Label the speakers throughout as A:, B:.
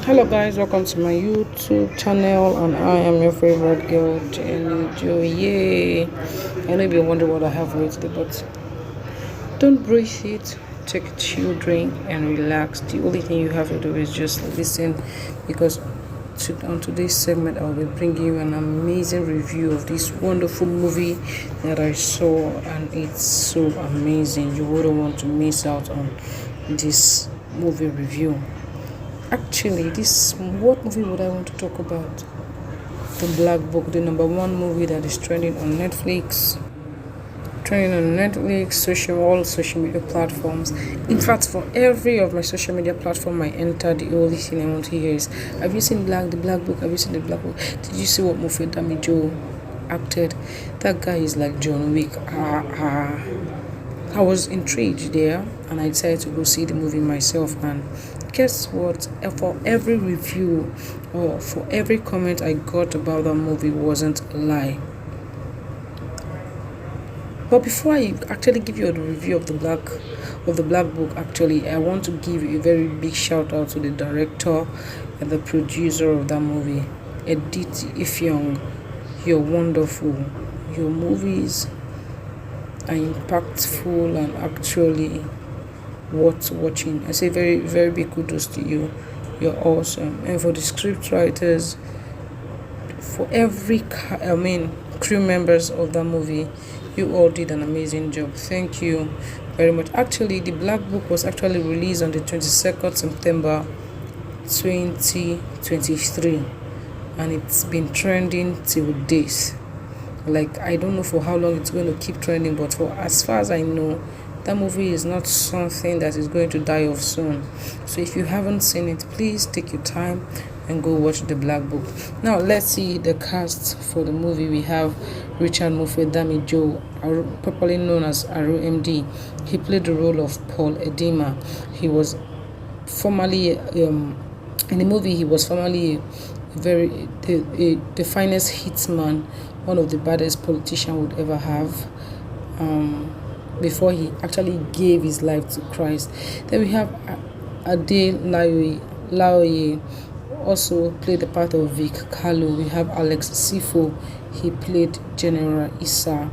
A: Hello guys, welcome to my YouTube channel, and I am your favorite girl, Damijo. Yay! I know you've been wondering what I have for you today, but don't brush it. Take a chill drink and relax. The only thing you have to do is just listen, because on today's segment I'll be bringing you an amazing review of this wonderful movie that I saw, and it's so amazing. You wouldn't want to miss out on this movie review. Actually, what movie would I want to talk about? The Black Book, the number one movie that is trending on Netflix. All social media platforms. In fact, for every of my social media platform I enter, the only thing I want to hear is, have you seen the Black Book? Have you seen the Black Book? Did you see what Mofe Damijo acted? That guy is like John Wick. I was intrigued there, and I decided to go see the movie myself. And guess what? For every review or for every comment I got about that movie wasn't a lie. But before I actually give you a review of the Black Book, actually, I want to give a very big shout out to the director and the producer of that movie, Edith Ifyong. You're wonderful. Your movies are impactful and actually worth watching. I say very, very big kudos to you. You're awesome. And for the script writers, for every crew members of that movie, you all did an amazing job. Thank you very much. Actually, the Black Book was actually released on the 22nd September 2023, and it's been trending till this. Like, I don't know for how long it's going to keep trending, but for as far as I know, that movie is not something that is going to die off soon. So if you haven't seen it, please take your time and go watch the Black Book. Now let's see the cast for the movie. We have Richard Mofe Damijo, popularly known as Aru MD. He played the role of Paul Edema. He was formerly in the movie. He was formerly the finest hitman, one of the baddest politicians would ever have, before he actually gave his life to Christ. Then we have Ade Laoye, also played the part of Vic Kalu. We have Alex Sifo, he played General Issa.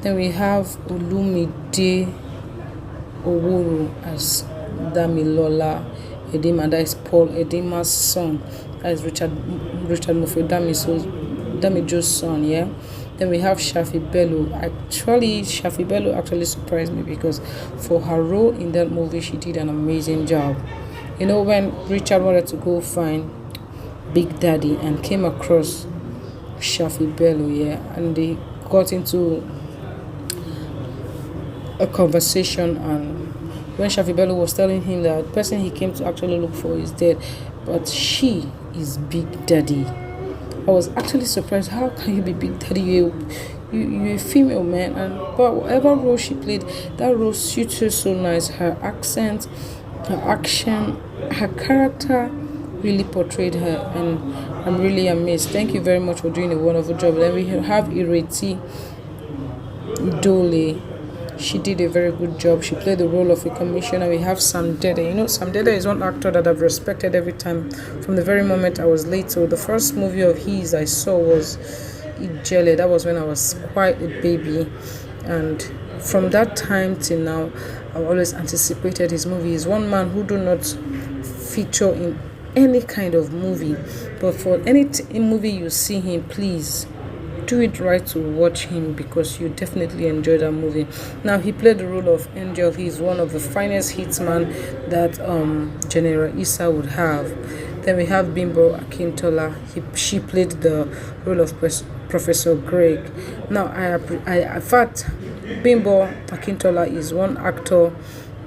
A: Then we have Olumide Owuru as Damilola Edema, that is Paul Edema's son. That is Richard Mofe Damijo's son, yeah. Then we have Shafi Bello. Shafi Bello actually surprised me, because for her role in that movie, she did an amazing job. You know, when Richard wanted to go find Big Daddy and came across Shafi Bello, yeah, and they got into a conversation, and when Shafi Bello was telling him that the person he came to actually look for is dead, but she is Big Daddy. I was actually surprised. How can you be Big Daddy? You're a female, man. But whatever role she played, that role suits her so nice. Her accent, her action, her character really portrayed her, and I'm really amazed. Thank you very much for doing a wonderful job. Then we have Ireti Dole. She did a very good job. She played the role of a commissioner. We have Sam Dede. You know, Sam Dede is one actor that I've respected every time from the very moment I was late. So the first movie of his I saw was Ijele. That was when I was quite a baby, and from that time till now, I've always anticipated his movie. He's one man who do not feature in any kind of movie, but for any movie you see him, please do it right to watch him, because you definitely enjoy that movie. Now, he played the role of Angel. He's one of the finest hitman that General Issa would have. Then we have Bimbo Akintola. She played the role of Professor Greg. Now, in fact, Bimbo Akintola is one actor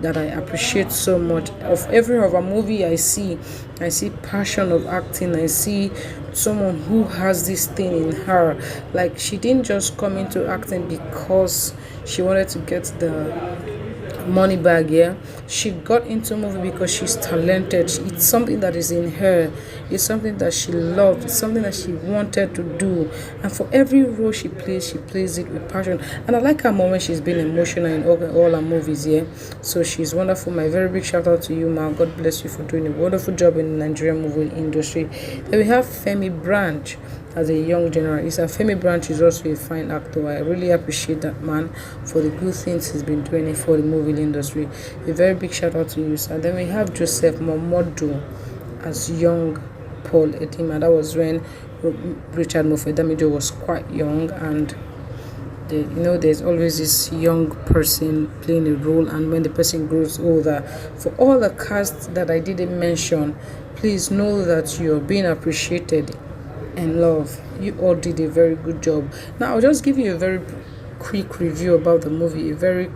A: that I appreciate so much. Of every other movie I see passion of acting. I see someone who has this thing in her. Like, she didn't just come into acting because she wanted to get the money bag. Yeah, she got into movie because she's talented. It's something that is in her. It's something that she loved. It's something that she wanted to do, and for every role she plays it with passion. And I like her moment she's been emotional in all her movies. Yeah, so she's wonderful. My very big shout out to you, ma. God bless you for doing a wonderful job in the Nigerian movie industry. Then we have Femi Branch as a young general. Femi Branch is also a fine actor. I really appreciate that man for the good things he's been doing for the movie industry. A very big shout out to you, sir. Then we have Joseph Momodu as young Paul Edima. That was when Richard Mofe Damijo was quite young, and there's always this young person playing a role, and when the person grows older. For all the cast that I didn't mention, please know that you're being appreciated and love. You all did a very good job. Now I'll just give you a very quick review about the movie, a very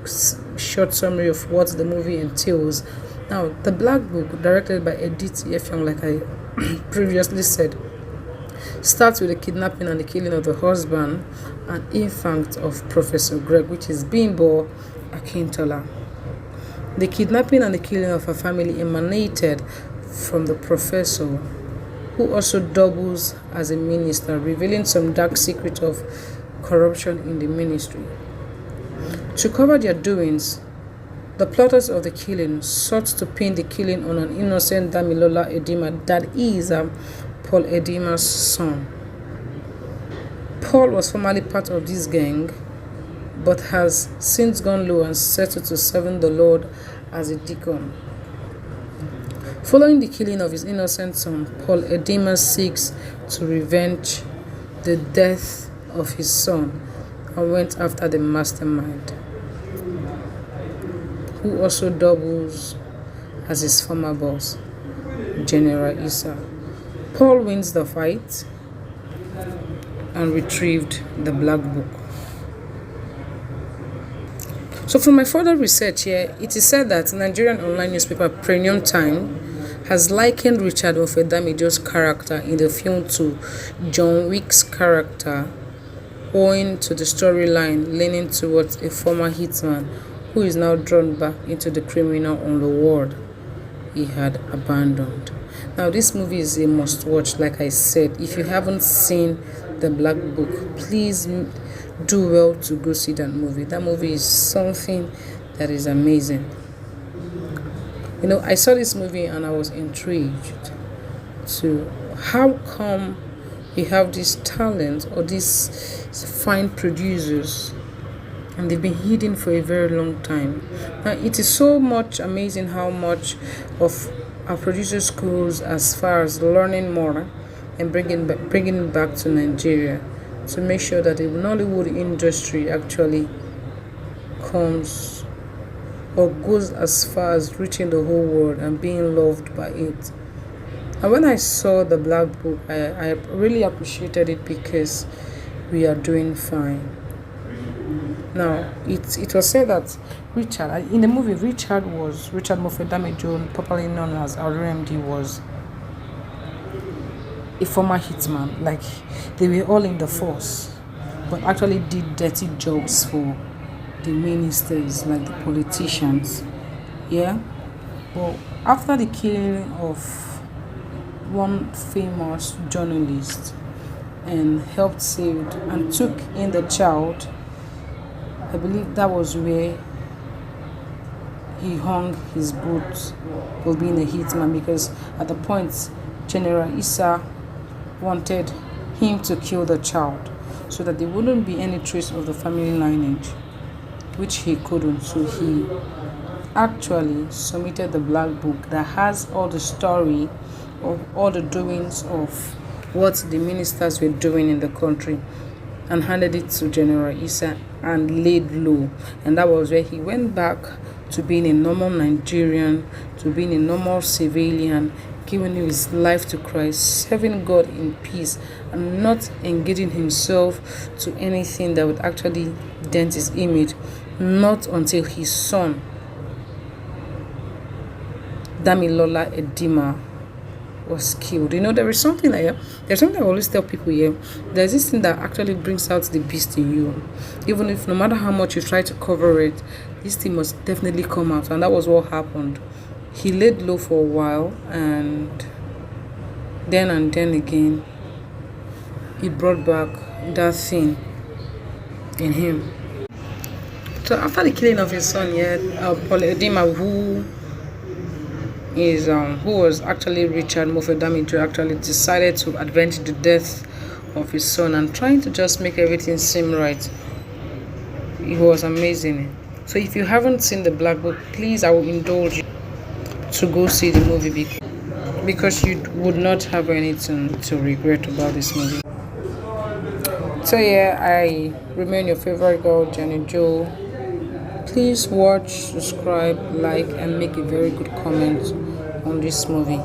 A: short summary of what the movie entails. Now, The Black Book, directed by Edith Effiong, like I previously said, starts with the kidnapping and the killing of the husband and infant of Professor Greg, which is Bimbo Akintola. The kidnapping and the killing of her family emanated from the professor, who also doubles as a minister, revealing some dark secret of corruption in the ministry. To cover their doings, the plotters of the killing sought to pin the killing on an innocent Damilola Edima, that is Paul Edima's son. Paul was formerly part of this gang, but has since gone low and settled to serving the Lord as a deacon. Following the killing of his innocent son, Paul Edima seeks to revenge the death of his son and went after the mastermind, who also doubles as his former boss, General Issa. Paul wins the fight and retrieved the Black Book. So from my further research here, it is said that Nigerian online newspaper Premium Time has likened Richard Ofedamijo's character in the film to John Wick's character, owing to the storyline leaning towards a former hitman who is now drawn back into the criminal underworld he had abandoned. Now, this movie is a must-watch, like I said. If you haven't seen The Black Book, please do well to go see that movie. That movie is something that is amazing. I saw this movie and I was intrigued to how come you have this talent or these fine producers and they've been hidden for a very long time. Now, it is so much amazing how much of our producer schools as far as learning more and bringing it back to Nigeria to make sure that the Nollywood industry actually comes or goes as far as reaching the whole world and being loved by it. And when I saw The Black Book, I really appreciated it because we are doing fine. Now, it was said that Richard, in the movie, Richard Mofe Damijo, popularly known as RMD, was a former hitman. Like, they were all in the force, but actually did dirty jobs for the ministers, like the politicians. Yeah? Well, after the killing of one famous journalist and helped save and took in the child, I believe that was where he hung his boots for being a hitman, because at the point General Issa wanted him to kill the child so that there wouldn't be any trace of the family lineage, which he couldn't. So he actually submitted the Black Book that has all the story of all the doings of what the ministers were doing in the country, and handed it to General Issa and laid low. And that was where he went back to being a normal Nigerian, to being a normal civilian, giving his life to Christ, serving God in peace, and not engaging himself to anything that would actually dent his image. Not until his son, Damilola Edima, was killed. There is something like there's something I always tell people here. There's this thing that actually brings out the beast in you, even if no matter how much you try to cover it, this thing must definitely come out, and that was what happened. He laid low for a while, and then again, it brought back that thing in him. So after the killing of his son, yeah, Paul Edima, who was actually Richard Mofe Damijo, actually decided to avenge the death of his son and trying to just make everything seem right. It was amazing. So if you haven't seen the Black Book, please, I will indulge you to go see the movie because you would not have anything to regret about this movie. So yeah, I remain your favorite girl, Jenny Joe. Please watch, subscribe, like, and make a very good comment on this movie.